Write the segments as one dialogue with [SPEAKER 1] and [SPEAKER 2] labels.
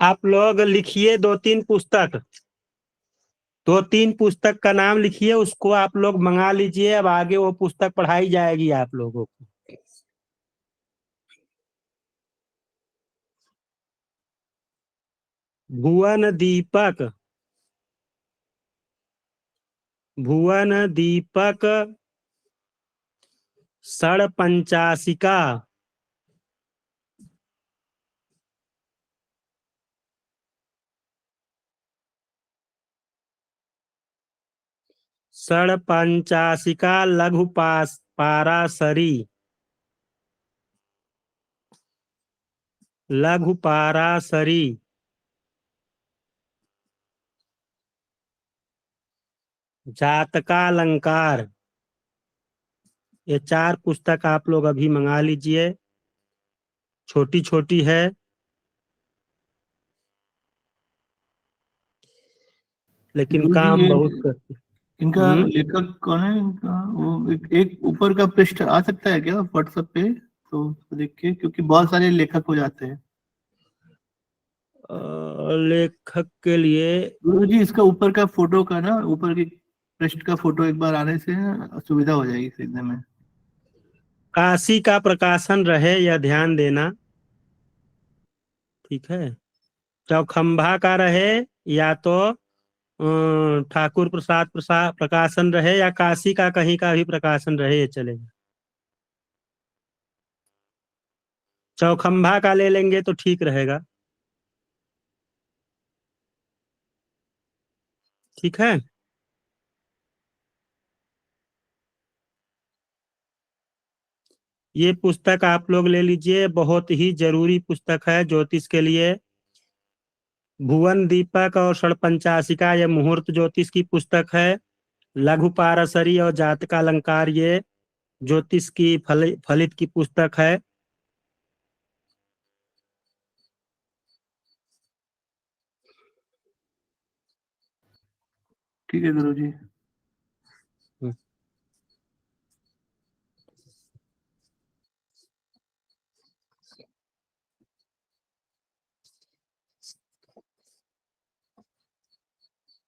[SPEAKER 1] आप लोग लिखिए दो तीन पुस्तक का नाम लिखिए, उसको आप लोग मंगा लीजिए। अब आगे वो पुस्तक पढ़ाई जाएगी आप लोगों को। भुवन दीपक, भुवन दीपक षड़पंचाशिका, षड़पंचाशिका लघु पाराशरी, लघु पाराशरी, जातकालंकार। ये 4 पुस्तक आप लोग अभी मंगा लीजिए। छोटी छोटी है, लेकिन
[SPEAKER 2] गुरु जी
[SPEAKER 1] काम
[SPEAKER 2] ये
[SPEAKER 1] बहुत करती।
[SPEAKER 2] इनका
[SPEAKER 1] हम्म।
[SPEAKER 2] लेखक कौन है इनका? वो एक ऊपर का पृष्ठ आ सकता है क्या व्हाट्सएप पे, तो उसको देख के, क्योंकि बहुत सारे लेखक हो जाते हैं।
[SPEAKER 1] लेखक के लिए
[SPEAKER 2] गुरु जी इसका ऊपर का फोटो का ना, ऊपर की पृष्ठ का फोटो एक बार आने से सुविधा हो जाएगी खरीदने में।
[SPEAKER 1] काशी का प्रकाशन रहे, यह ध्यान देना। ठीक है। चौखंभा का रहे, या तो ठाकुर प्रसाद प्रसाद प्रकाशन रहे, या काशी का कहीं का भी प्रकाशन रहे, ये चलेगा। चौखंभा का ले लेंगे तो ठीक रहेगा। ठीक है। ये पुस्तक आप लोग ले लीजिए, बहुत ही जरूरी पुस्तक है ज्योतिष के लिए। भुवन दीपक और षड़पंचाशिका ये मुहूर्त ज्योतिष की पुस्तक है। लघु पारसरी और जातका अलंकार ये ज्योतिष की फलित की पुस्तक है।
[SPEAKER 2] ठीक है गुरु जी।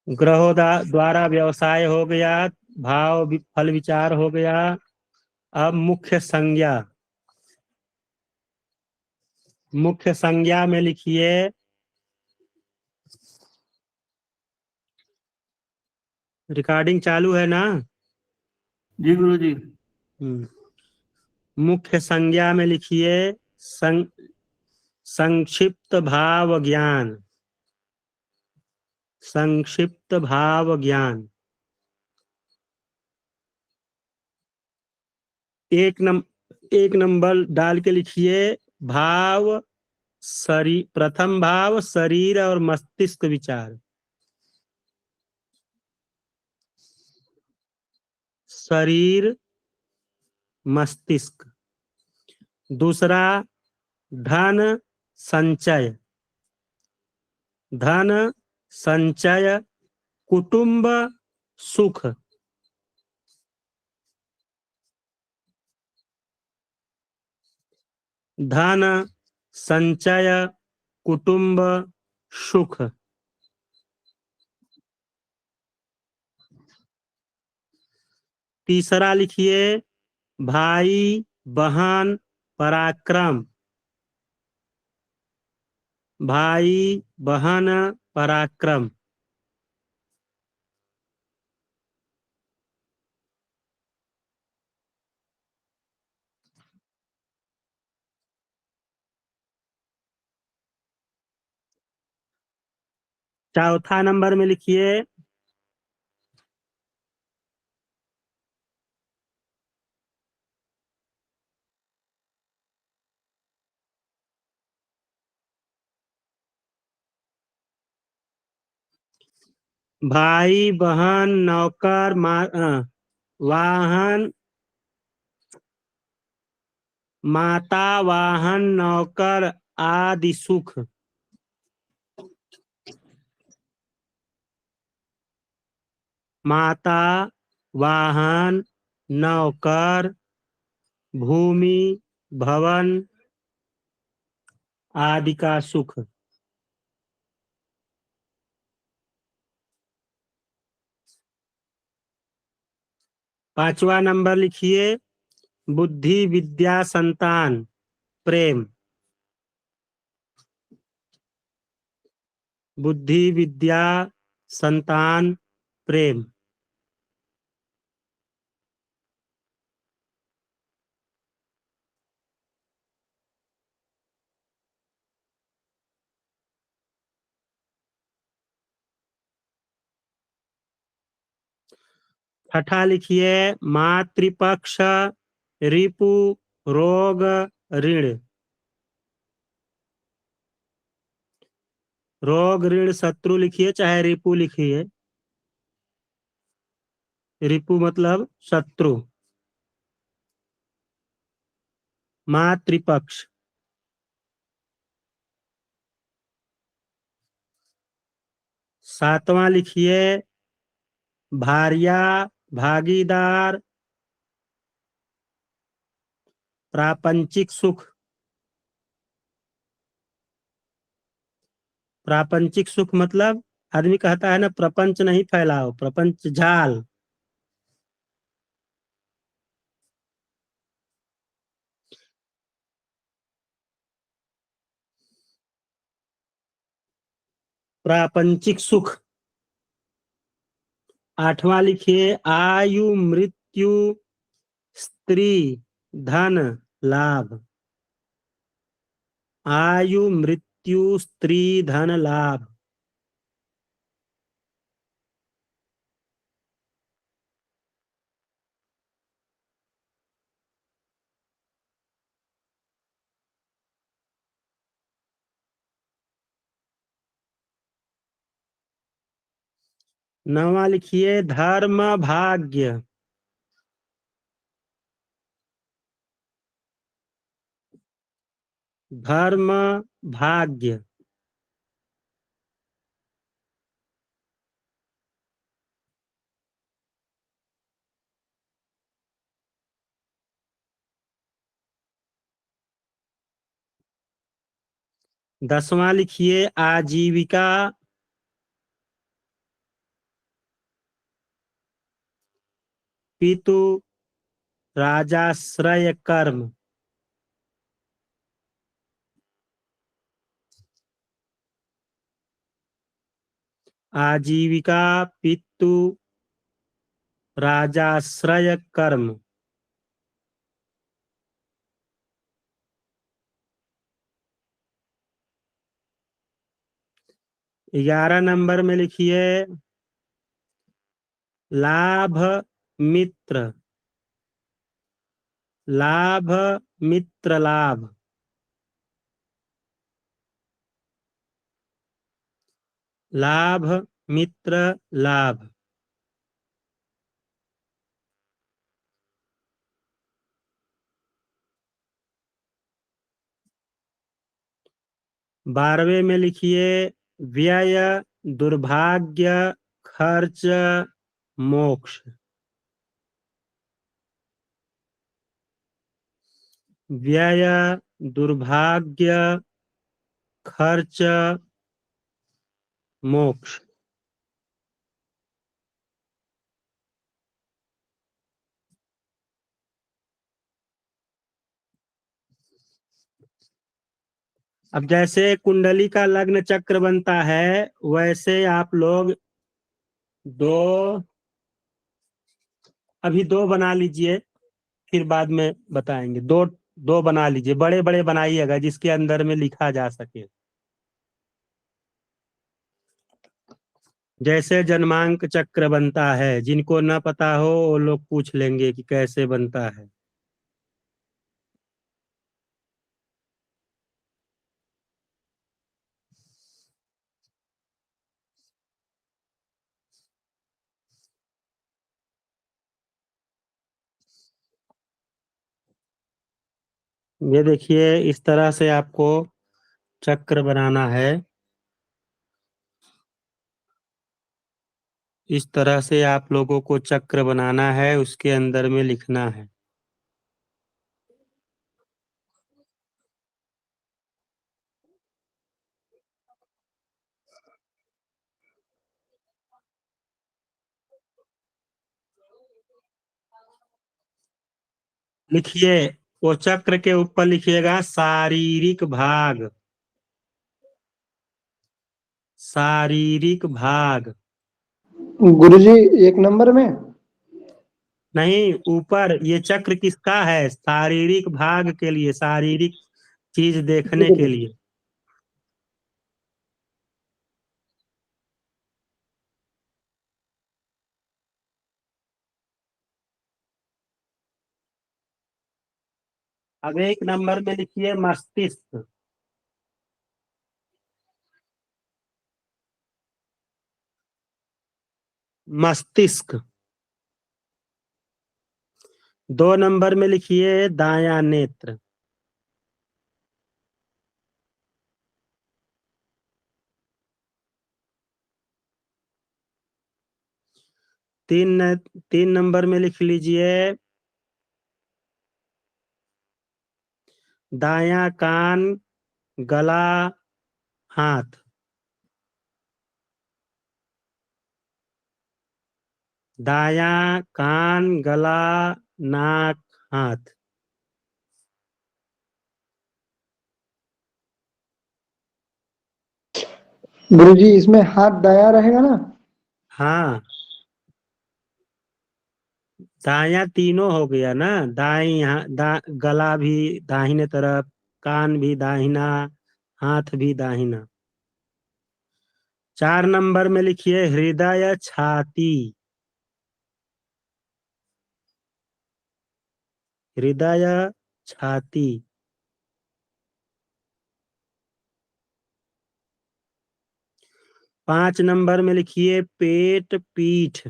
[SPEAKER 1] ग्रहों द्वारा व्यवसाय हो गया, फल विचार हो गया। अब मुख्य संज्ञा, मुख्य संज्ञा में लिखिए। रिकॉर्डिंग चालू है ना?
[SPEAKER 2] जी गुरु जी।
[SPEAKER 1] मुख्य संज्ञा में लिखिए संक्षिप्त भाव ज्ञान, संक्षिप्त भाव ज्ञान। एक नंबर डाल के लिखिए भाव प्रथम भाव शरीर और मस्तिष्क विचार, शरीर मस्तिष्क। दूसरा धन संचय, धन संचय कुटुंब सुख। धन संचय कुटुंब सुख। तीसरा लिखिए भाई बहन पराक्रम, भाई बहन पराक्रम। चौथा नंबर में लिखिए भाई बहन नौकर वाहन, माता वाहन नौकर आदि सुख। माता वाहन नौकर भूमि भवन आदि का सुख। 5वां नंबर लिखिए, बुद्धि विद्या संतान प्रेम। बुद्धि विद्या संतान प्रेम। 6ठा लिखिए, मातृपक्ष रिपु रोग ऋण। रोग ऋण शत्रु लिखिए चाहे रिपु लिखिए। रिपु मतलब शत्रु। मातृपक्ष। 7वां लिखिए, भार्या भागीदार प्रापंचिक सुख। प्रापंचिक सुख मतलब आदमी कहता है ना, प्रपंच नहीं फैलाओ, प्रपंच जाल। प्रापंचिक सुख। 8वां लिखिए, आयु मृत्यु स्त्री धन लाभ। आयु मृत्यु स्त्री धन लाभ। 9वां लिखिए, धर्म भाग्य। धर्म भाग्य। 10वां लिखिए, आजीविका पितु राजाश्रय कर्म। आजीविका पितु राजाश्रय कर्म। 11 नंबर में लिखिए, लाभ मित्र। लाभ मित्र लाभ। लाभ मित्र लाभ। 12वें में लिखिए, व्यय दुर्भाग्य खर्च मोक्ष। व्यय दुर्भाग्य खर्च मोक्ष। अब जैसे कुंडली का लग्न चक्र बनता है, वैसे आप लोग दो, अभी दो बना लीजिए, फिर बाद में बताएंगे। दो दो बना लीजिए, बड़े बड़े बनाइएगा जिसके अंदर में लिखा जा सके। जैसे जन्मांक चक्र बनता है, जिनको ना पता हो वो लोग पूछ लेंगे कि कैसे बनता है। ये देखिए, इस तरह से आपको चक्र बनाना है। इस तरह से आप लोगों को चक्र बनाना है, उसके अंदर में लिखना है। लिखिए, वो चक्र के ऊपर लिखिएगा शारीरिक भाग। शारीरिक भाग।
[SPEAKER 3] गुरुजी 1 नंबर में।
[SPEAKER 1] नहीं, ऊपर ये चक्र किसका है? शारीरिक भाग के लिए, शारीरिक चीज देखने के लिए। अब 1 नंबर में लिखिए मस्तिष्क। मस्तिष्क। 2 नंबर में लिखिए दायां नेत्र। तीन 3 नंबर में लिख लीजिए दायां कान, गला, हाथ। दायां कान, गला, नाक, हाथ।
[SPEAKER 3] गुरुजी इसमें हाथ दाया रहेगा ना?
[SPEAKER 1] हाँ, दायां तीनों हो गया ना। गला भी दाहिने तरफ, कान भी दाहिना, हाथ भी दाहिना। 4 नंबर में लिखिए हृदय, छाती। हृदय, छाती। 5 नंबर में लिखिए पेट, पीठ।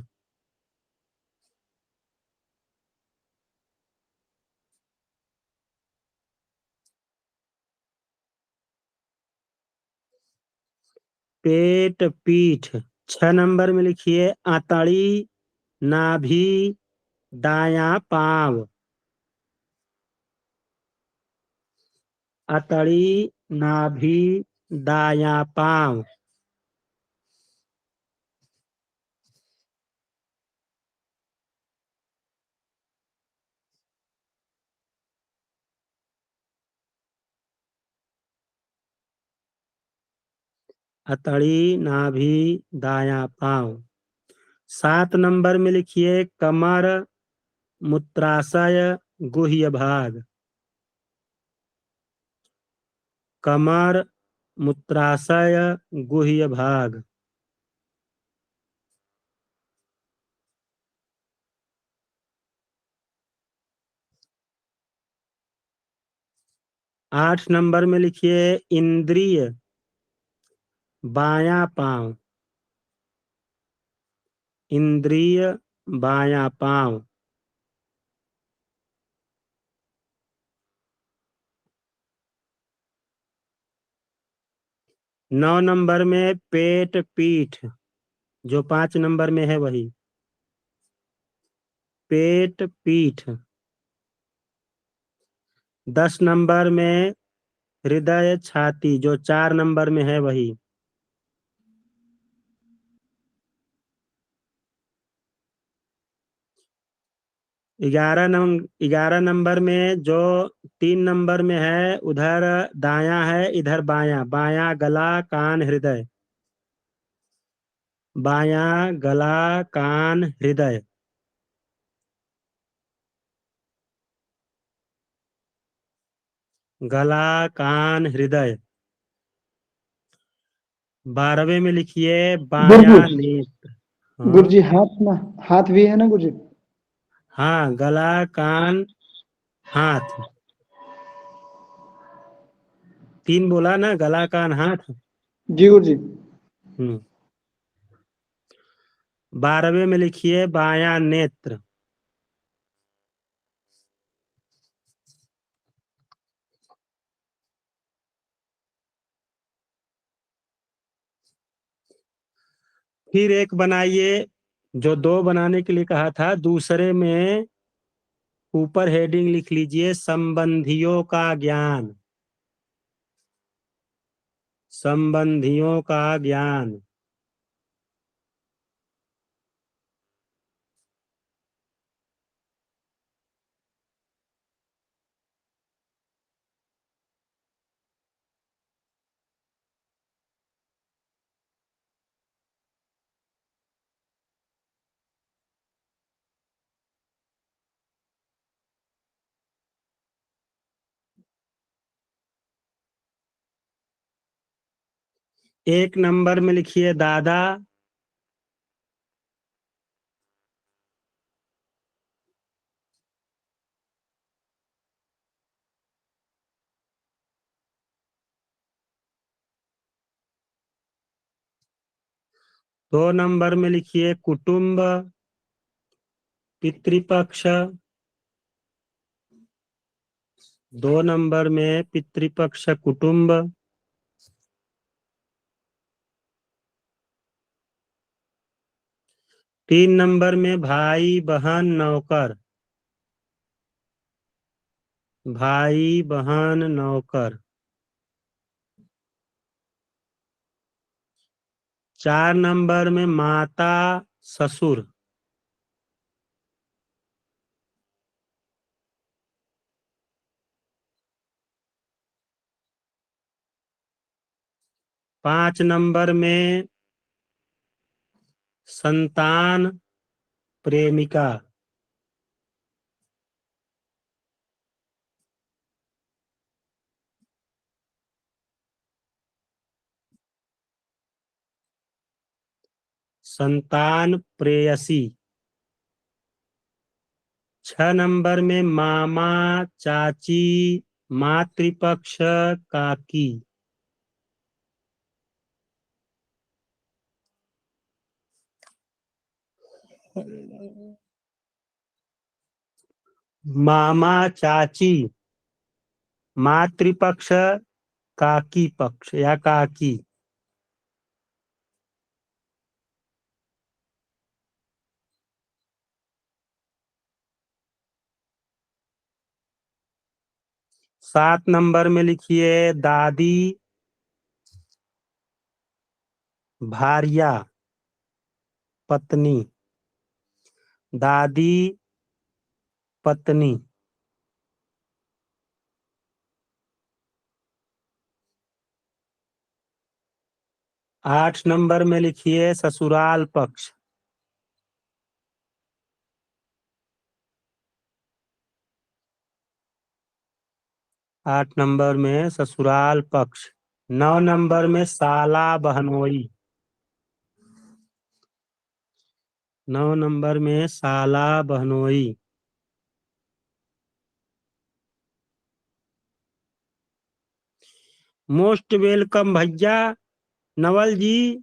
[SPEAKER 1] पेट, पीठ। 6 नंबर में लिखिए आंतड़ी, नाभि, दायां पांव। आंतड़ी, नाभि, दायां पांव। आंतड़ी, नाभि, दायां पांव। 7 नंबर में लिखिए कमर, मूत्राशय, गुह्य भाग। कमर, मूत्राशय, गुह्य भाग। 8 नंबर में लिखिए इंद्रिय, बायां पांव। इंद्रिय, बायां पांव। 9 नंबर में पेट, पीठ, जो 5 नंबर में है वही। पेट, पीठ। 10 नंबर में हृदय, छाती, जो 4 नंबर में है वही। 11 नंबर में जो 3 नंबर में है, उधर दायां है, इधर बायां। बायां गला, कान, हृदय। बायां गला, कान, हृदय। गला, कान, हृदय। 12वें में लिखिए बायां
[SPEAKER 3] गुरुजी
[SPEAKER 1] नेत्र। हाँ,
[SPEAKER 3] गुरुजी हाथ ना, हाथ भी है ना गुरुजी?
[SPEAKER 1] हाँ, गला, कान, हाथ। 3 बोला ना, गला, कान, हाथ।
[SPEAKER 3] जी गुरुजी।
[SPEAKER 1] 12वें में लिखिए बायां नेत्र। फिर एक बनाइए, जो 2 बनाने के लिए कहा था, दूसरे में ऊपर हेडिंग लिख लीजिए संबंधियों का ज्ञान। संबंधियों का ज्ञान। 1 नंबर में लिखिए दादा। 2 नंबर में लिखिए कुटुंब पितृपक्ष। 2 नंबर में पितृपक्ष कुटुंब। 3 नंबर में भाई बहन नौकर। भाई बहन नौकर। 4 नंबर में माता ससुर। 5 नंबर में संतान प्रेमिका। 6 नंबर में मामा चाची मातृपक्ष काकी। मामा चाची मातृपक्ष काकी पक्ष या काकी। 7 नंबर में लिखिए दादी भार्या पत्नी। दादी पत्नी। 8 नंबर में लिखिए ससुराल पक्ष। 8 नंबर में ससुराल पक्ष। 9 नंबर में साला बहनोई। 9 नंबर में साला बहनोई। मोस्ट वेलकम भैया नवल जी।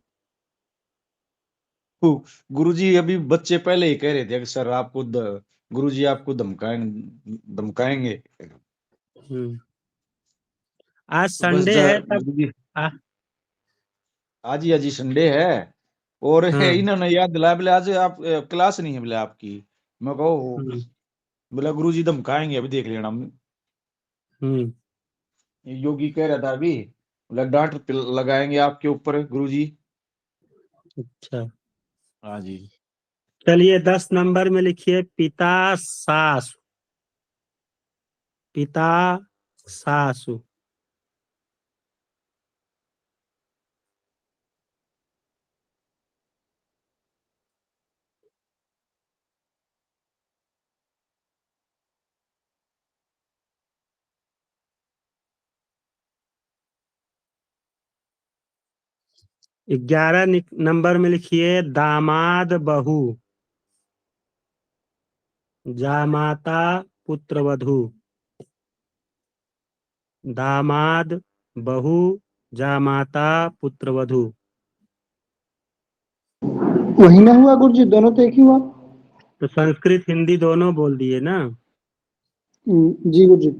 [SPEAKER 4] गुरुजी अभी बच्चे पहले ही कह रहे थे कि सर आपको गुरुजी आपको धमकाएंगे।
[SPEAKER 1] आज
[SPEAKER 4] तो बस
[SPEAKER 1] संडे है तब।
[SPEAKER 4] गुरुजी
[SPEAKER 1] आ,
[SPEAKER 4] आज ही संडे है और
[SPEAKER 1] हाँ।
[SPEAKER 4] इन्होंने याद दिलाया बोले आज आप क्लास नहीं है बोले आपकी। मैं कहो बोला गुरुजी धमकाएंगे अभी देख लेना। योगी कह रहा था अभी बोला डांट लगाएंगे आपके ऊपर गुरुजी।
[SPEAKER 1] अच्छा
[SPEAKER 4] हाँ जी।
[SPEAKER 1] चलिए 10 नंबर में लिखिए पिता सासु। पिता सासु। ग्यारह नंबर में लिखिए दामाद बहू। जामाता पुत्र वधू। दामाद बहू जामाता पुत्र वधू।
[SPEAKER 3] वही ना हुआ गुरुजी, दोनों तो एक ही हुआ।
[SPEAKER 1] तो संस्कृत हिंदी दोनों बोल दिए ना।
[SPEAKER 3] जी गुरुजी।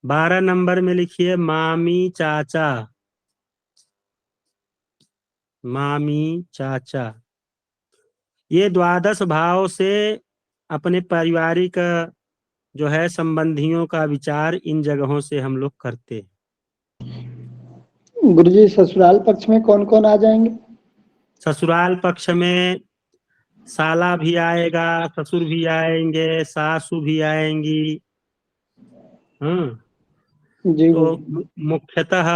[SPEAKER 1] 12 नंबर में लिखिए मामी चाचा। मामी चाचा। ये द्वादश भाव से अपने पारिवारिक जो है संबंधियों का विचार इन जगहों से हम लोग करते हैं।
[SPEAKER 3] गुरुजी ससुराल पक्ष में कौन कौन आ जाएंगे?
[SPEAKER 1] ससुराल पक्ष में साला भी आएगा, ससुर भी आएंगे, सासू भी आएंगी।
[SPEAKER 3] जी
[SPEAKER 1] तो
[SPEAKER 3] गुरुजी।
[SPEAKER 1] मुख्यतः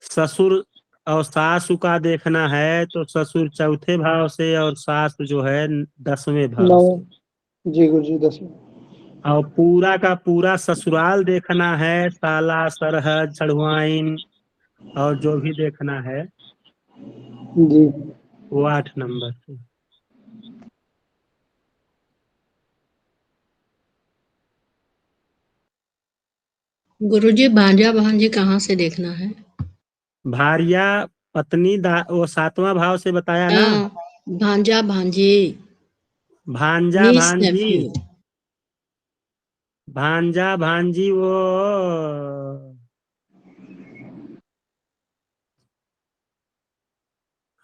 [SPEAKER 1] ससुर और सासू का देखना है तो ससुर चौथे भाव से और सास जो है 10वें भाव
[SPEAKER 3] नौ।
[SPEAKER 1] से।
[SPEAKER 3] जी गुरुजी 10।
[SPEAKER 1] और पूरा का पूरा ससुराल देखना है साला सरहद सढ़ुआइन और जो भी देखना है
[SPEAKER 3] जी
[SPEAKER 1] वो 8 नंबर से।
[SPEAKER 5] गुरुजी भांजा भांजी कहाँ से देखना है?
[SPEAKER 1] भारिया पत्नी वो 7वां भाव से बताया ना।
[SPEAKER 5] भांजा भांजी,
[SPEAKER 1] भांजा
[SPEAKER 5] नीस
[SPEAKER 1] भांजी,
[SPEAKER 5] नेफ्यू।
[SPEAKER 1] भांजा भांजी वो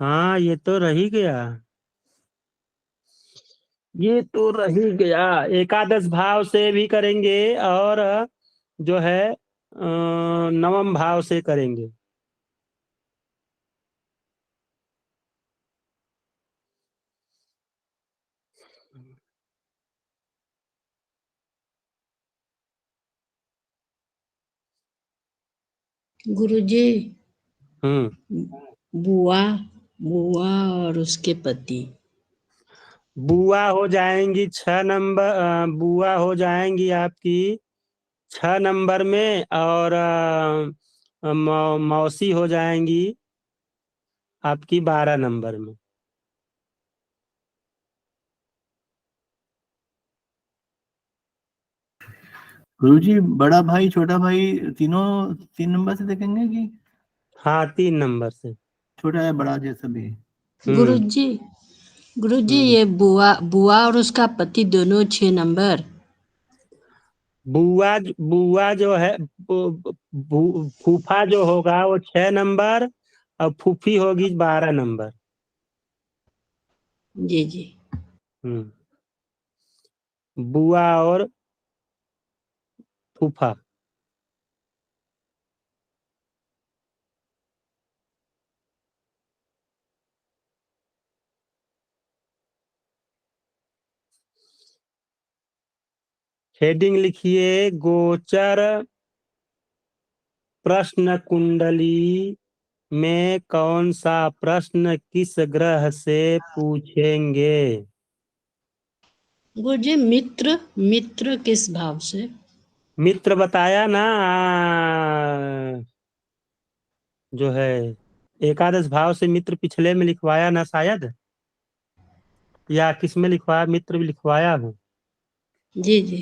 [SPEAKER 1] हाँ ये तो रह ही गया, ये तो रह ही गया। एकादश भाव से भी करेंगे और जो है 9वें भाव से करेंगे।
[SPEAKER 5] गुरुजी
[SPEAKER 1] हम्म
[SPEAKER 5] बुआ, बुआ और उसके पति।
[SPEAKER 1] बुआ हो जाएंगी 6 नंबर, बुआ हो जाएंगी आपकी 6 नंबर में, और मौसी हो जाएंगी आपकी 12 नंबर में।
[SPEAKER 2] गुरुजी बड़ा भाई छोटा भाई तीनों 3 नंबर से देखेंगे कि
[SPEAKER 1] हाँ 3 नंबर से।
[SPEAKER 2] छोटा या बड़ा जैसा भी?
[SPEAKER 5] गुरुजी, गुरुजी
[SPEAKER 1] हम्म।
[SPEAKER 5] ये बुआ, बुआ और उसका पति दोनों 6 नंबर।
[SPEAKER 1] बुआ बुआ जो है फूफा जो होगा वो 6 नंबर और फूफी होगी 12 नंबर।
[SPEAKER 5] जी जी।
[SPEAKER 1] हम्म। बुआ और फूफा। हेडिंग लिखिए, गोचर प्रश्न कुंडली में कौन सा प्रश्न किस ग्रह से पूछेंगे?
[SPEAKER 5] गुरुजी मित्र, मित्र किस भाव से?
[SPEAKER 1] मित्र बताया ना, जो है एकादश भाव से मित्र पिछले में लिखवाया ना शायद, या किस में लिखवाया, मित्र भी लिखवाया हूँ।
[SPEAKER 5] जी जी।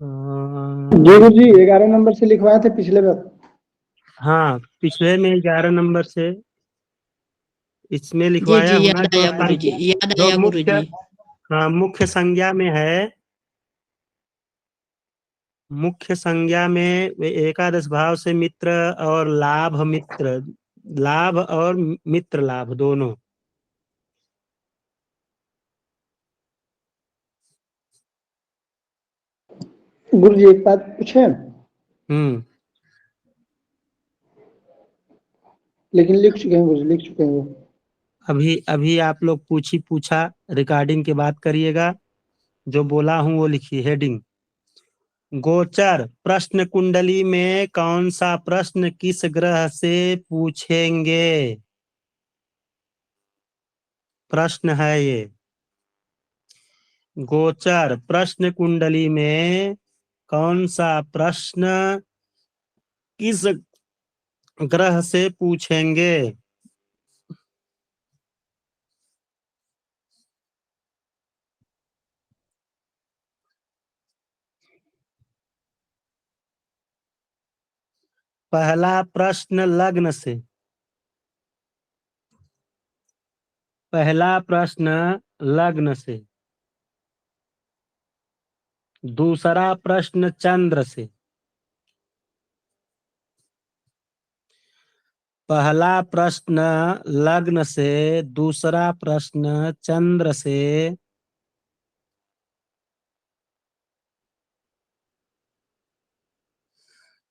[SPEAKER 3] जी गुरुजी 11 नंबर से लिखवाए थे पिछले बार।
[SPEAKER 1] हाँ पिछले में 11 नंबर से, इसमें
[SPEAKER 5] जी
[SPEAKER 1] लिखवाया
[SPEAKER 5] जी,
[SPEAKER 1] हूँ ना,
[SPEAKER 5] याद आया गुरुजी, याद
[SPEAKER 1] जो
[SPEAKER 5] आया
[SPEAKER 1] मुख्य,
[SPEAKER 5] गुरुजी।
[SPEAKER 1] हाँ मुख्य संज्ञा में है। मुख्य संज्ञा में एकादश भाव से मित्र और लाभ मित्र, लाभ और मित्र लाभ दोनों।
[SPEAKER 3] गुरुजी एक बात पूछे, लेकिन लिख चुके हैं गुरुजी, लिख चुके हैं वो।
[SPEAKER 1] अभी अभी आप लोग पूछा, रिकॉर्डिंग के बाद करिएगा। जो बोला हूँ वो लिखिए हेडिंग, गोचर प्रश्न कुंडली में कौन सा प्रश्न किस ग्रह से पूछेंगे? प्रश्न है ये, गोचर प्रश्न कुंडली में कौन सा प्रश्न किस ग्रह से पूछेंगे? पहला प्रश्न लग्न से, पहला प्रश्न लग्न से। दूसरा प्रश्न चंद्र से। पहला प्रश्न लग्न से, दूसरा प्रश्न चंद्र से।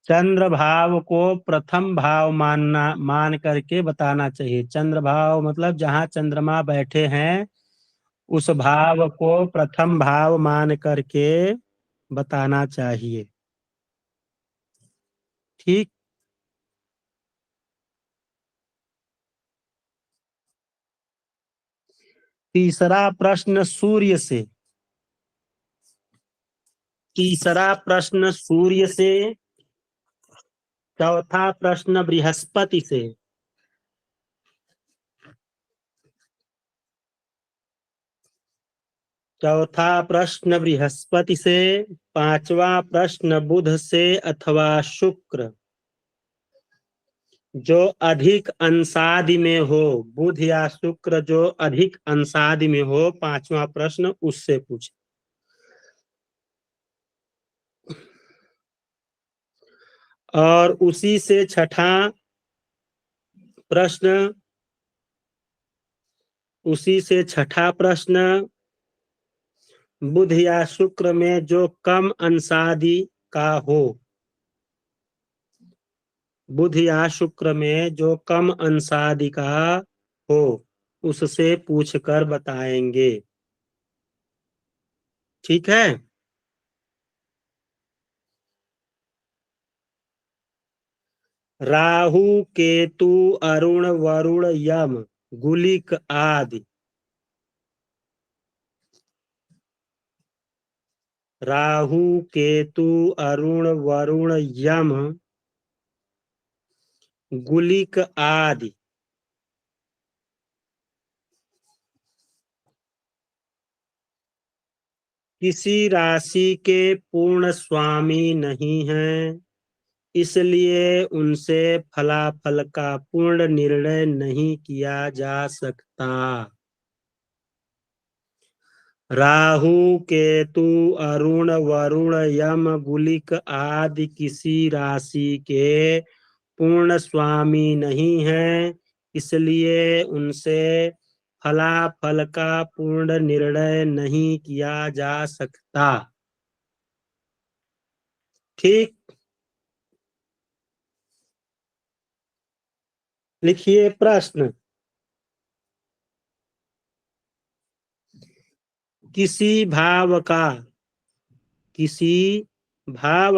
[SPEAKER 1] चंद्र भाव को प्रथम भाव मान करके बताना चाहिए। चंद्र भाव मतलब जहां चंद्रमा बैठे हैं उस भाव को प्रथम भाव मान करके बताना चाहिए। ठीक। तीसरा प्रश्न सूर्य से, तीसरा प्रश्न सूर्य से। चौथा प्रश्न बृहस्पति से। चौथा प्रश्न बृहस्पति से। पांचवा प्रश्न बुध से अथवा शुक्र, जो अधिक अंशादि में हो। बुध या शुक्र जो अधिक अंशादि में हो, पांचवा प्रश्न उससे पूछे। और उसी से छठा प्रश्न, बुध या शुक्र में जो कम अंशादि का हो। बुध या शुक्र में जो कम अंशादि का हो, उससे पूछकर बताएंगे। ठीक है। राहु केतु अरुण वरुण यम गुलिक आदि। राहु केतु अरुण वरुण यम गुलिक आदि किसी राशि के पूर्ण स्वामी नहीं हैं, इसलिए उनसे फलाफल का पूर्ण निर्णय नहीं किया जा सकता। राहु केतु अरुण वरुण यम गुलिक आदि किसी राशि के पूर्ण स्वामी नहीं हैं, इसलिए उनसे फलाफल का पूर्ण निर्णय नहीं किया जा सकता। ठीक। लिखिए प्रश्न। किसी भाव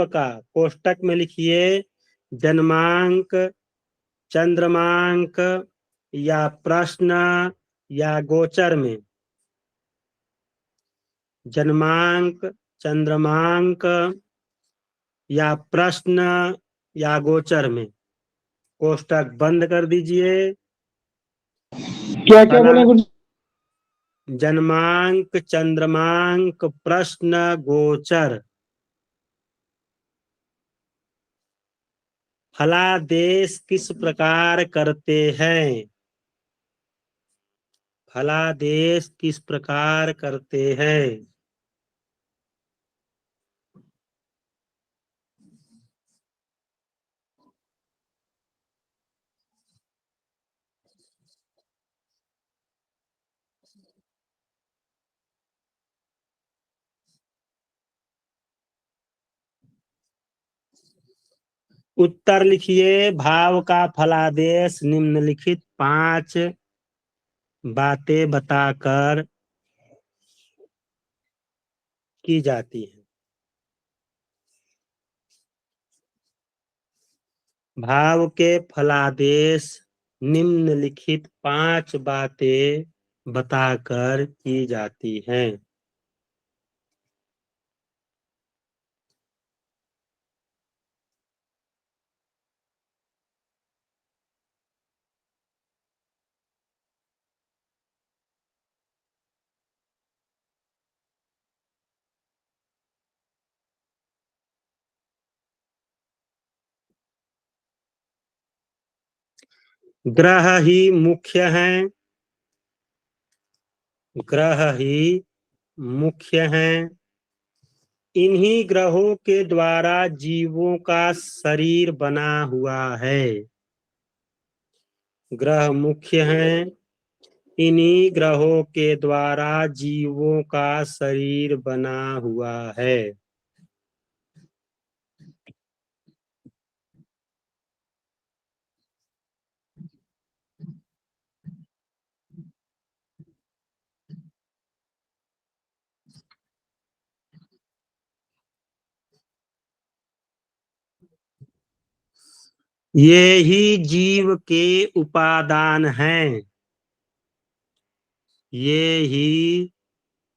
[SPEAKER 1] का कोष्टक में लिखिए जन्मांक, चंद्रमांक या प्रश्न या गोचर में। जन्मांक, चंद्रमांक या प्रश्न या गोचर में कोष्टक बंद कर दीजिए।
[SPEAKER 3] क्या क्या बोले गुरु?
[SPEAKER 1] जन्मांक, चंद्रमांक, प्रश्न, गोचर। फलादेश किस प्रकार करते हैं? फलादेश किस प्रकार करते हैं? उत्तर लिखिए। भाव का फलादेश निम्नलिखित 5 बातें बताकर की जाती है। भाव के फलादेश निम्नलिखित 5 बातें बताकर की जाती हैं। ग्रह ही मुख्य हैं। ग्रह ही मुख्य हैं। इन्हीं ग्रहों के द्वारा जीवों का शरीर बना हुआ है। ग्रह मुख्य हैं। इन्हीं ग्रहों के द्वारा जीवों का शरीर बना हुआ है। ये ही जीव के उपादान हैं। ये ही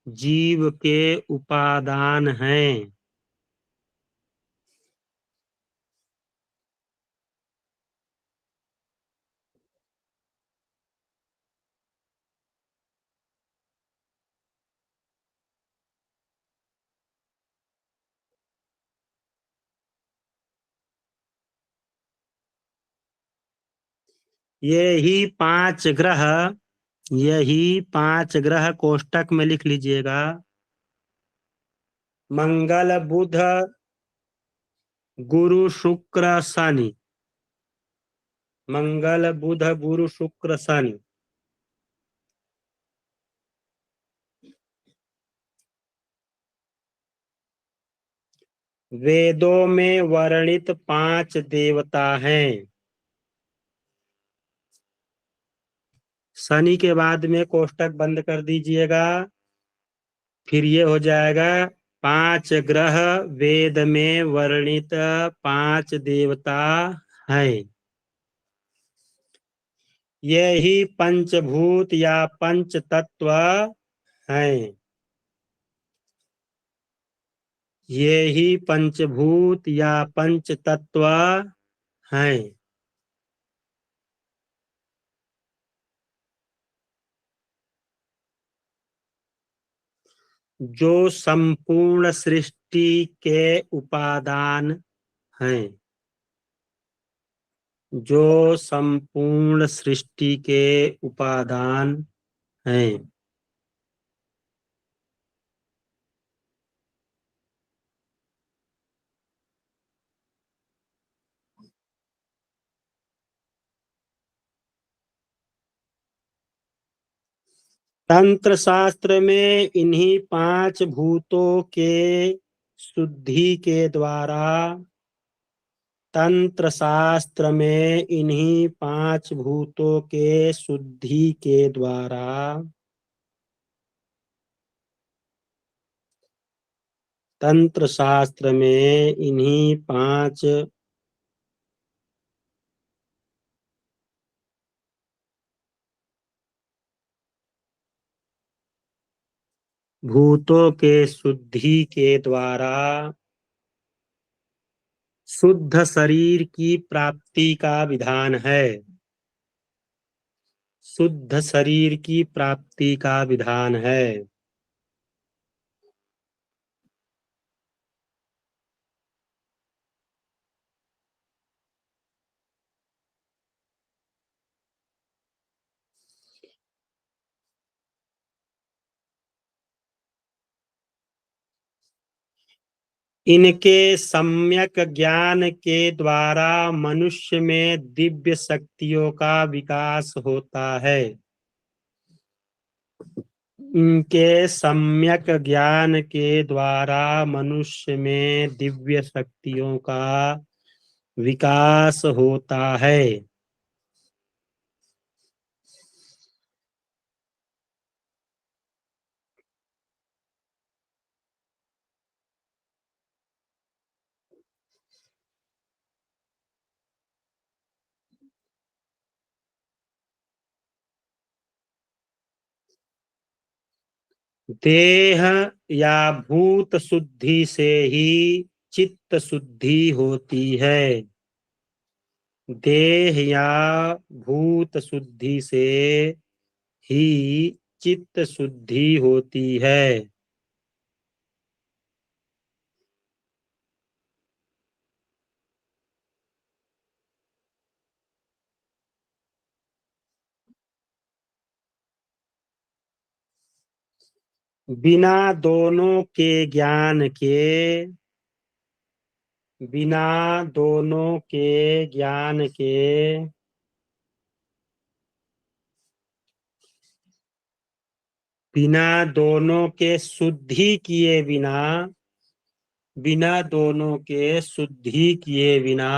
[SPEAKER 1] जीव के उपादान हैं। यही 5 ग्रह कोष्टक में लिख लीजिएगा। मंगल बुध गुरु शुक्र शनि। मंगल बुध गुरु शुक्र शनि। वेदों में वर्णित 5 देवता हैं। शनि के बाद में कोष्टक बंद कर दीजिएगा। फिर ये हो जाएगा 5 ग्रह वेद में वर्णित 5 देवता हैं। यही पंचभूत या पंच तत्व हैं। यही पंचभूत या पंच तत्व हैं। जो संपूर्ण सृष्टि के उपादान हैं। जो संपूर्ण सृष्टि के उपादान हैं। तंत्र शास्त्र में इन्हीं 5 भूतों के शुद्धि के द्वारा तंत्र शास्त्र में इन्हीं 5 भूतों के शुद्धि के द्वारा तंत्र शास्त्र में इन्हीं 5 भूतों के शुद्धि के द्वारा शुद्ध शरीर की प्राप्ति का विधान है। शुद्ध शरीर की प्राप्ति का विधान है। इनके सम्यक ज्ञान के द्वारा मनुष्य में दिव्य शक्तियों का विकास होता है। इनके सम्यक ज्ञान के द्वारा मनुष्य में दिव्य शक्तियों का विकास होता है। देह या भूत शुद्धि से ही चित्त शुद्धि होती है। देह या भूत शुद्धि से ही चित्त शुद्धि होती है। बिना दोनों के ज्ञान के बिना दोनों के ज्ञान के बिना दोनों के शुद्धि किए बिना बिना दोनों के शुद्धि किए बिना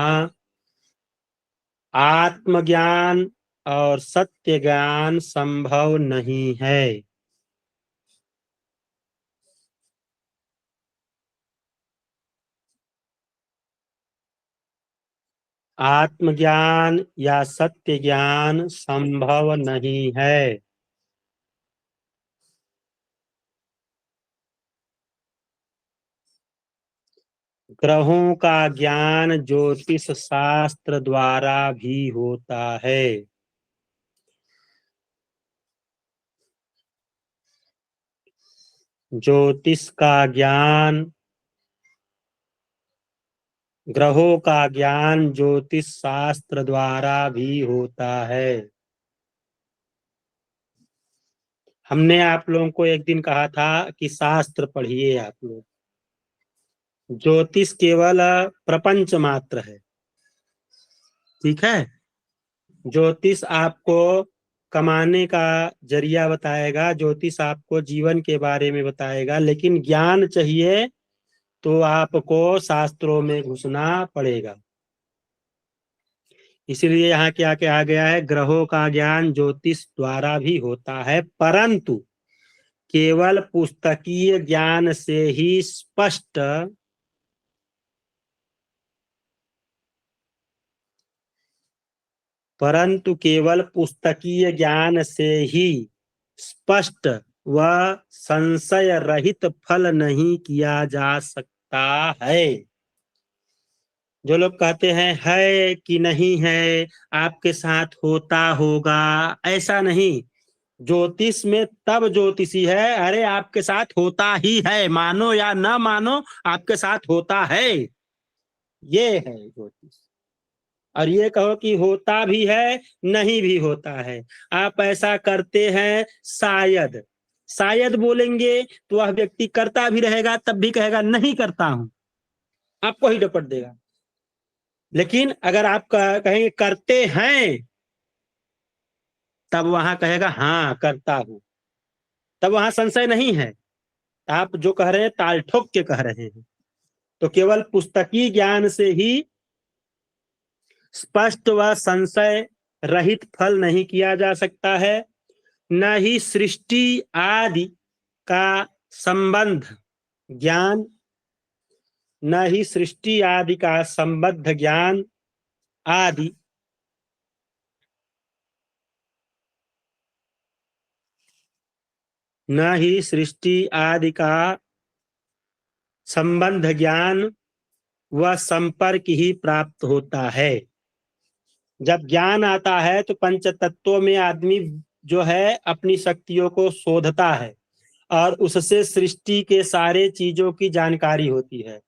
[SPEAKER 1] आत्मज्ञान और सत्य ज्ञान संभव नहीं है। आत्मज्ञान या सत्य ज्ञान संभव नहीं है। ग्रहों का ज्ञान ज्योतिष शास्त्र द्वारा भी होता है। ज्योतिष का ज्ञान ग्रहों का ज्ञान ज्योतिष शास्त्र द्वारा भी होता है। हमने आप लोगों को एक दिन कहा था कि शास्त्र पढ़िए आप लोग, ज्योतिष केवल प्रपंच मात्र है। ठीक है, ज्योतिष आपको कमाने का जरिया बताएगा, ज्योतिष आपको जीवन के बारे में बताएगा, लेकिन ज्ञान चाहिए तो आपको शास्त्रों में घुसना पड़ेगा। इसीलिए यहाँ क्या कहा गया है, ग्रहों का ज्ञान ज्योतिष द्वारा भी होता है, परंतु केवल पुस्तकीय ज्ञान से ही स्पष्ट परंतु केवल पुस्तकीय ज्ञान से ही स्पष्ट व संशय रहित फल नहीं किया जा सकता है। जो लोग कहते हैं है कि नहीं है, आपके साथ होता होगा, ऐसा नहीं। ज्योतिष में तब ज्योतिषी है, अरे आपके साथ होता ही है, मानो या ना मानो आपके साथ होता है, ये है ज्योतिष। और ये कहो कि होता भी है नहीं भी होता है, आप ऐसा करते हैं शायद, शायद बोलेंगे तो वह व्यक्ति करता भी रहेगा, तब भी कहेगा नहीं करता हूं, आपको ही डपट देगा। लेकिन अगर आप कहेंगे करते हैं, तब वहां कहेगा हाँ करता हूं, तब वहां संशय नहीं है। आप जो कह रहे हैं ताल ठोक के कह रहे हैं। तो केवल पुस्तकीय ज्ञान से ही स्पष्ट व संशय रहित फल नहीं किया जा सकता है, न ही सृष्टि आदि का संबंध ज्ञान, न ही सृष्टि आदि का संबद्ध ज्ञान आदि न ही सृष्टि आदि का संबंध ज्ञान व संपर्क ही प्राप्त होता है। जब ज्ञान आता है तो पंच तत्वों में आदमी जो है अपनी शक्तियों को शोधता है और उससे सृष्टि के सारे चीजों की जानकारी होती है।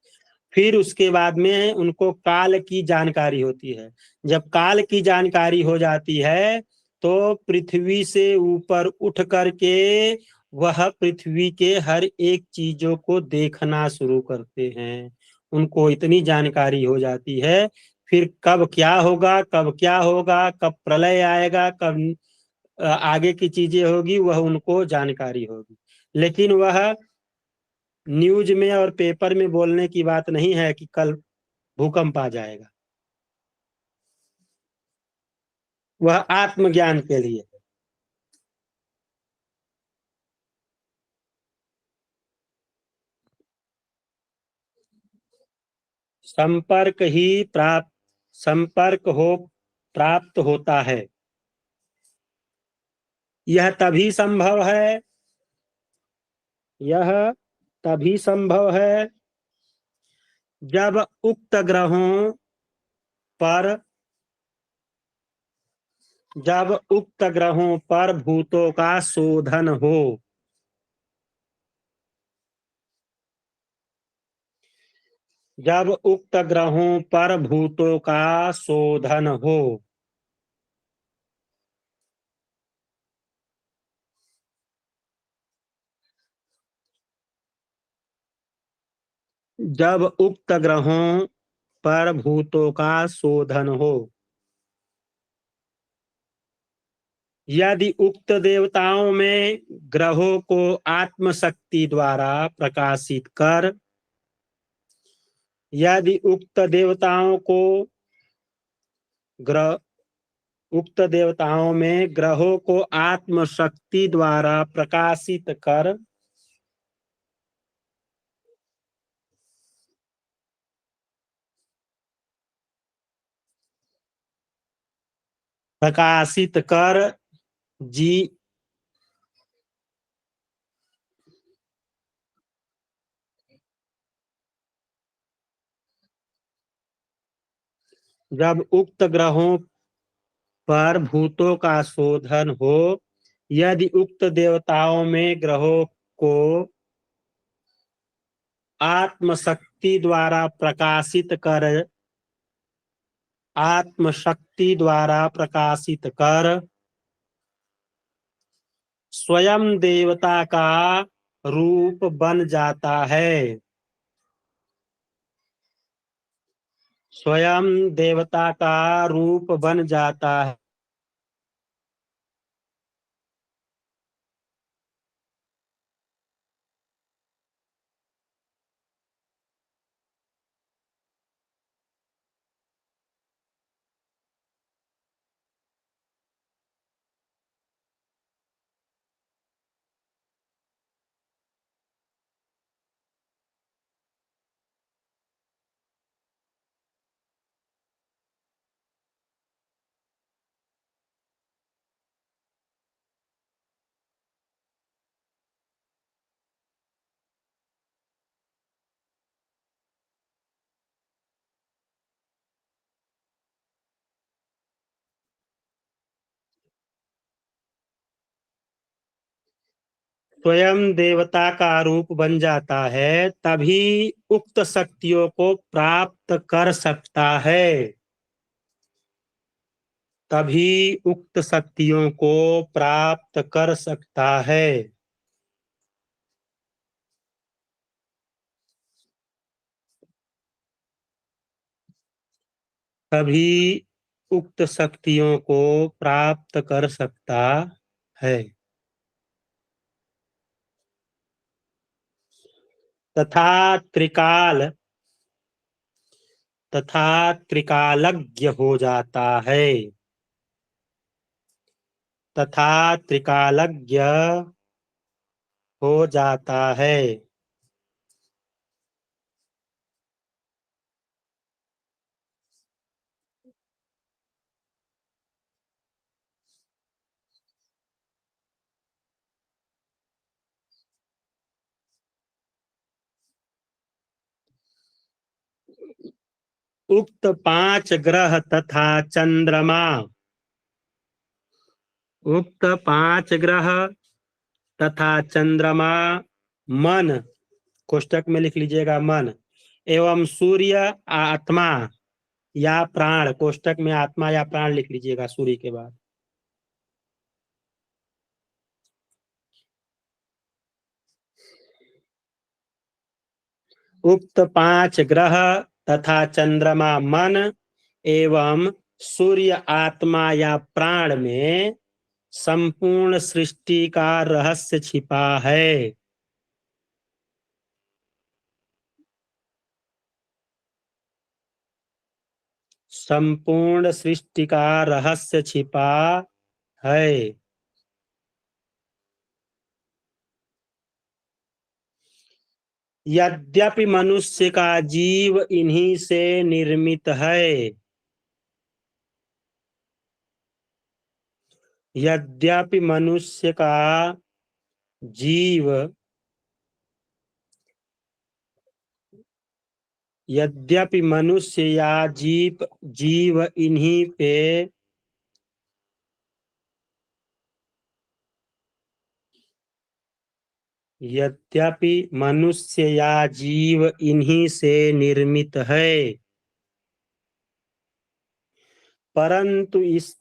[SPEAKER 1] फिर उसके बाद में उनको काल की जानकारी होती है। जब काल की जानकारी हो जाती है तो पृथ्वी से ऊपर उठ करके वह पृथ्वी के हर एक चीजों को देखना शुरू करते हैं। उनको इतनी जानकारी हो जाती है, फिर कब क्या होगा, कब क्या होगा, कब प्रलय आएगा, कब आगे की चीजें होगी, वह उनको जानकारी होगी। लेकिन वह न्यूज में और पेपर में बोलने की बात नहीं है कि कल भूकंप आ जाएगा। वह आत्मज्ञान के लिए। संपर्क प्राप्त होता है। यह तभी संभव है जब उक्त ग्रहों पर भूतों का शोधन हो। जब उक्त ग्रहों पर भूतों का शोधन हो। जब उक्त ग्रहों पर भूतों का शोधन हो। यदि उक्त देवताओं में ग्रहों को आत्मशक्ति द्वारा प्रकाशित कर, यदि उक्त देवताओं में ग्रहों को आत्मशक्ति द्वारा प्रकाशित कर जब उक्त ग्रहों पर भूतों का शोधन हो, यदि उक्त देवताओं में ग्रहों को आत्मशक्ति द्वारा प्रकाशित कर आत्मशक्ति द्वारा प्रकाशित कर स्वयं देवता का रूप बन जाता है। स्वयं देवता का रूप बन जाता है। स्वयं देवता का रूप बन जाता है, तभी उक्त शक्तियों को प्राप्त कर सकता है। तभी उक्त शक्तियों को प्राप्त कर सकता है। तभी उक्त शक्तियों को प्राप्त कर सकता है। तथा त्रिकाल तथा त्रिकालज्ञ हो जाता है। तथा त्रिकालज्ञ हो जाता है। उक्त 5 ग्रह तथा चंद्रमा उक्त 5 ग्रह तथा चंद्रमा मन, कोष्टक में लिख लीजिएगा मन, एवं सूर्य आत्मा या प्राण, कोष्टक में आत्मा या प्राण लिख लीजिएगा सूर्य के बाद। उक्त 5 ग्रह तथा चंद्रमा मन एवं सूर्य आत्मा या प्राण में संपूर्ण सृष्टि का रहस्य छिपा है। संपूर्ण सृष्टि का रहस्य छिपा है। यद्यपि मनुष्य का जीव इन्हीं से निर्मित है। यद्यपि मनुष्य का जीव यद्यपि मनुष्य या जीव इन्हीं पे यद्यपि मनुष्य या जीव इन्हीं से निर्मित है, परंतु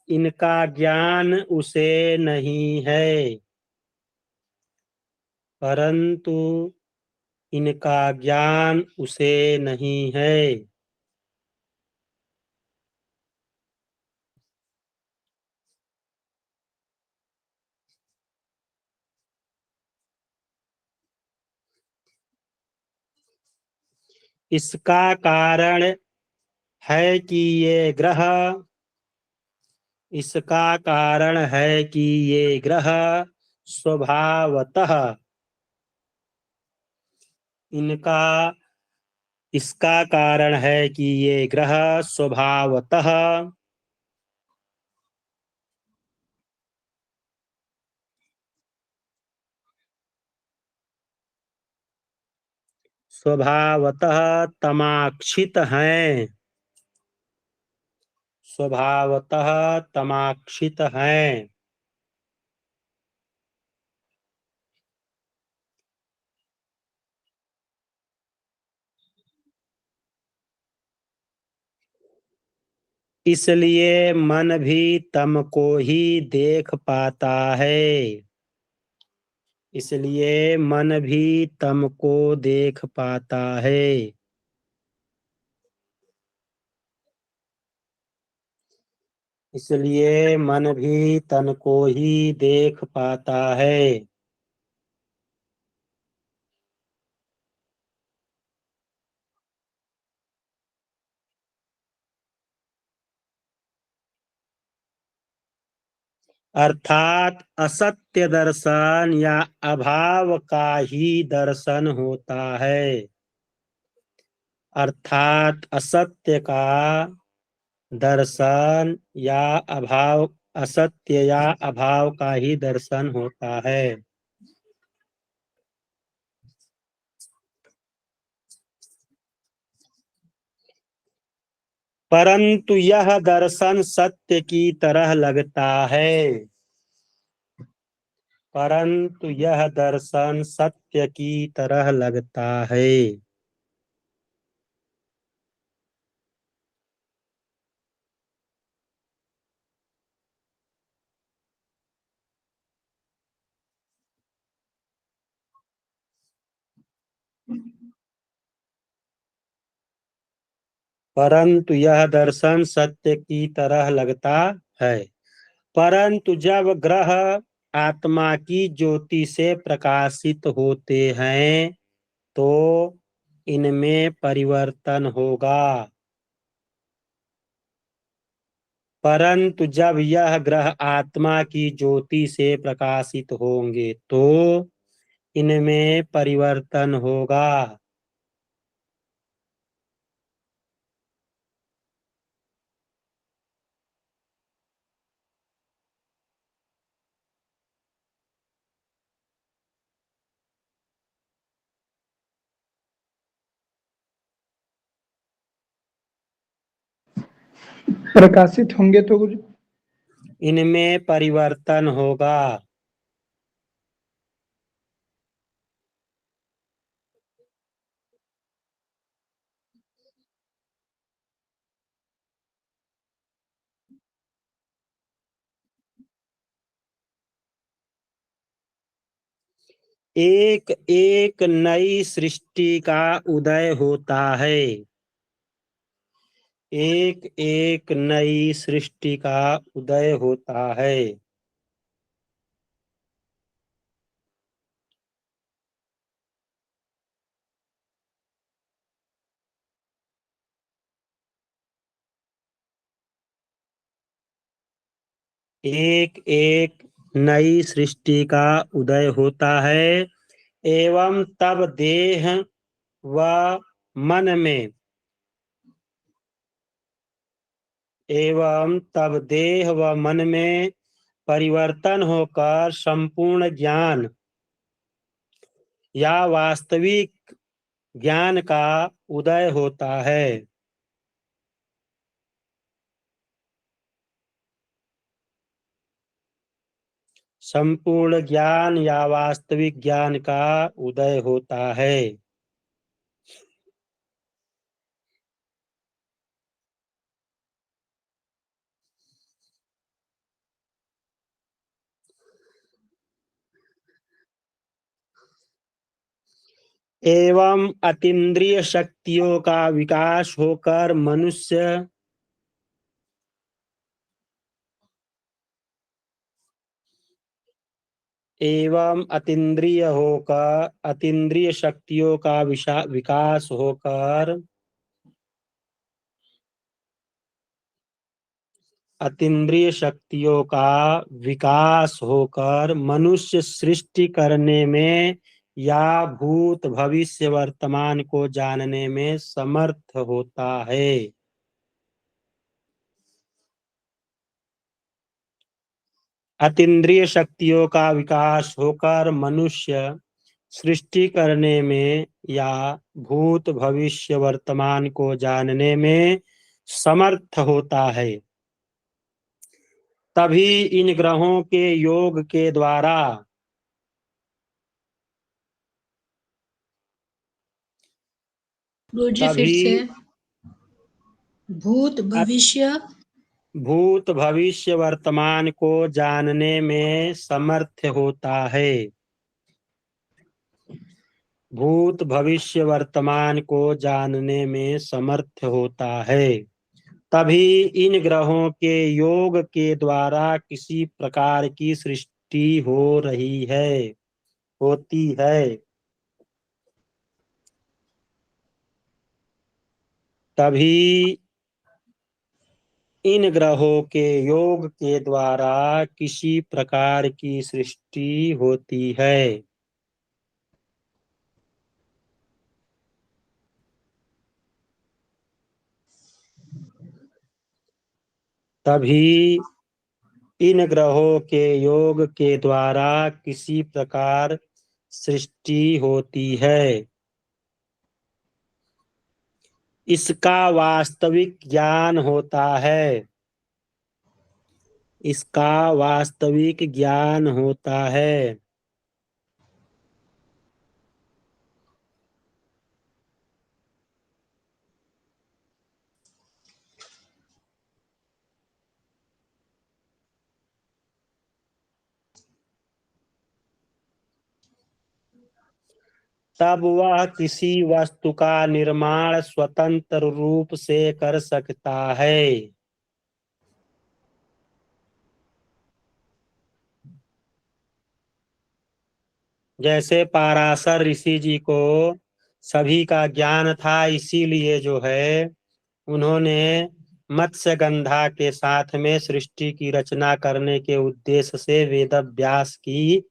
[SPEAKER 1] इनका ज्ञान उसे नहीं है। परंतु इनका ज्ञान उसे नहीं है। इसका कारण है कि ये ग्रह इसका कारण है कि ये ग्रह स्वभावतः इनका इसका कारण है कि ये ग्रह स्वभावतः स्वभावतः तमाक्षित हैं। स्वभावतः तमाक्षित हैं। इसलिए मन भी तम को ही देख पाता है। इसलिए मन भी तम को देख पाता है। इसलिए मन भी तन को ही देख पाता है। अर्थात असत्य दर्शन या अभाव का ही दर्शन होता है। अर्थात असत्य का दर्शन या अभाव, असत्य या अभाव का ही दर्शन होता है। परंतु यह दर्शन सत्य की तरह लगता है। परंतु यह दर्शन सत्य की तरह लगता है। परंतु यह दर्शन सत्य की तरह लगता है। परंतु जब ग्रह आत्मा की ज्योति से प्रकाशित होते हैं तो इनमें परिवर्तन होगा। परंतु जब यह ग्रह आत्मा की ज्योति से प्रकाशित होंगे तो इनमें परिवर्तन होगा।
[SPEAKER 3] प्रकाशित होंगे तो गुरु
[SPEAKER 1] इनमें परिवर्तन होगा। एक एक नई सृष्टि का उदय होता है। एक एक नई सृष्टि का उदय होता है। एक एक नई सृष्टि का उदय होता है एवं तब देह व मन में एवं तब देह व मन में परिवर्तन होकर संपूर्ण ज्ञान या वास्तविक ज्ञान का उदय होता है। संपूर्ण ज्ञान या वास्तविक ज्ञान का उदय होता है। एवं अतीन्द्रिय शक्तियों का विकास होकर मनुष्य एवं अतीन्द्रिय शक्तियों का विकास होकर अतीन्द्रिय शक्तियों का विकास होकर मनुष्य सृष्टि करने में या भूत भविष्य वर्तमान को जानने में समर्थ होता है। अतीन्द्रिय शक्तियों का विकास होकर मनुष्य सृष्टि करने में या भूत भविष्य वर्तमान को जानने में समर्थ होता है। तभी इन ग्रहों के योग के द्वारा
[SPEAKER 5] गुरुजी फिर
[SPEAKER 1] तभी
[SPEAKER 5] से भूत भविष्य
[SPEAKER 1] भूत भविष्य वर्तमान को जानने में समर्थ होता है। भूत भविष्य वर्तमान को जानने में समर्थ होता है। तभी इन ग्रहों के योग के द्वारा किसी प्रकार की सृष्टि हो रही है, होती है। तभी इन ग्रहों के योग के द्वारा किसी प्रकार की सृष्टि होती है। तभी इन ग्रहों के योग के द्वारा किसी प्रकार सृष्टि होती है। इसका वास्तविक ज्ञान होता है। इसका वास्तविक ज्ञान होता है। तब वह किसी वस्तु का निर्माण स्वतंत्र रूप से कर सकता है। जैसे पाराशर ऋषि जी को सभी का ज्ञान था, इसीलिए जो है उन्होंने मत्स्य गंधा के साथ में सृष्टि की रचना करने के उद्देश्य से वेद व्यास की,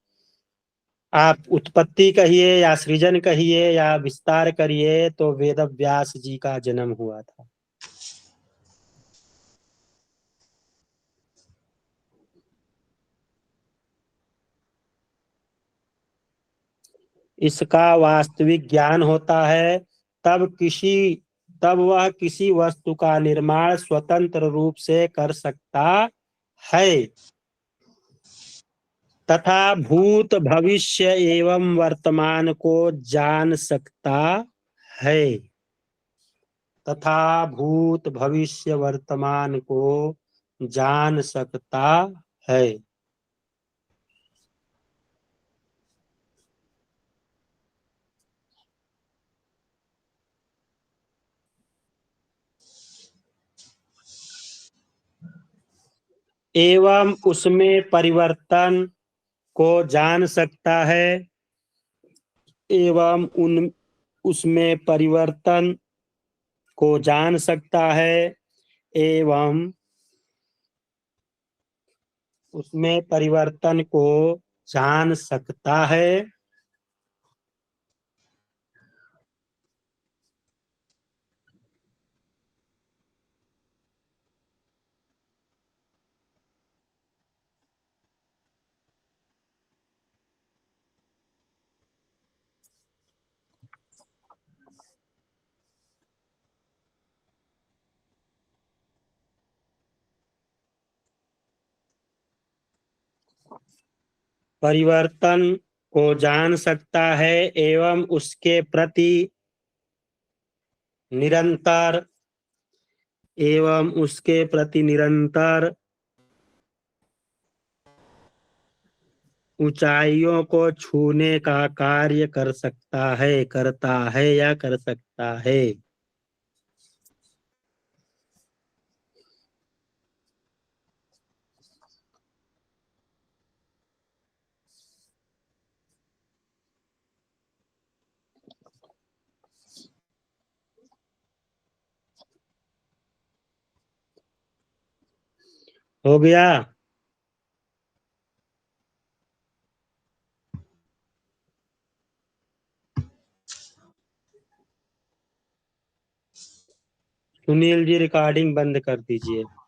[SPEAKER 1] आप उत्पत्ति कहिए या सृजन कहिए या विस्तार करिए, तो वेद व्यास जी का जन्म हुआ था। इसका वास्तविक ज्ञान होता है। तब वह किसी वस्तु का निर्माण स्वतंत्र रूप से कर सकता है तथा भूत भविष्य एवं वर्तमान को जान सकता है। तथा भूत भविष्य वर्तमान को जान सकता है। एवं उसमें परिवर्तन को जान सकता है। एवं उसमें परिवर्तन को जान सकता है। एवं उसमें परिवर्तन को जान सकता है। परिवर्तन को जान सकता है एवं उसके प्रति निरंतर ऊंचाइयों को छूने का कार्य कर सकता है, करता है या कर सकता है। हो गया। सुनील जी रिकॉर्डिंग बंद कर दीजिए।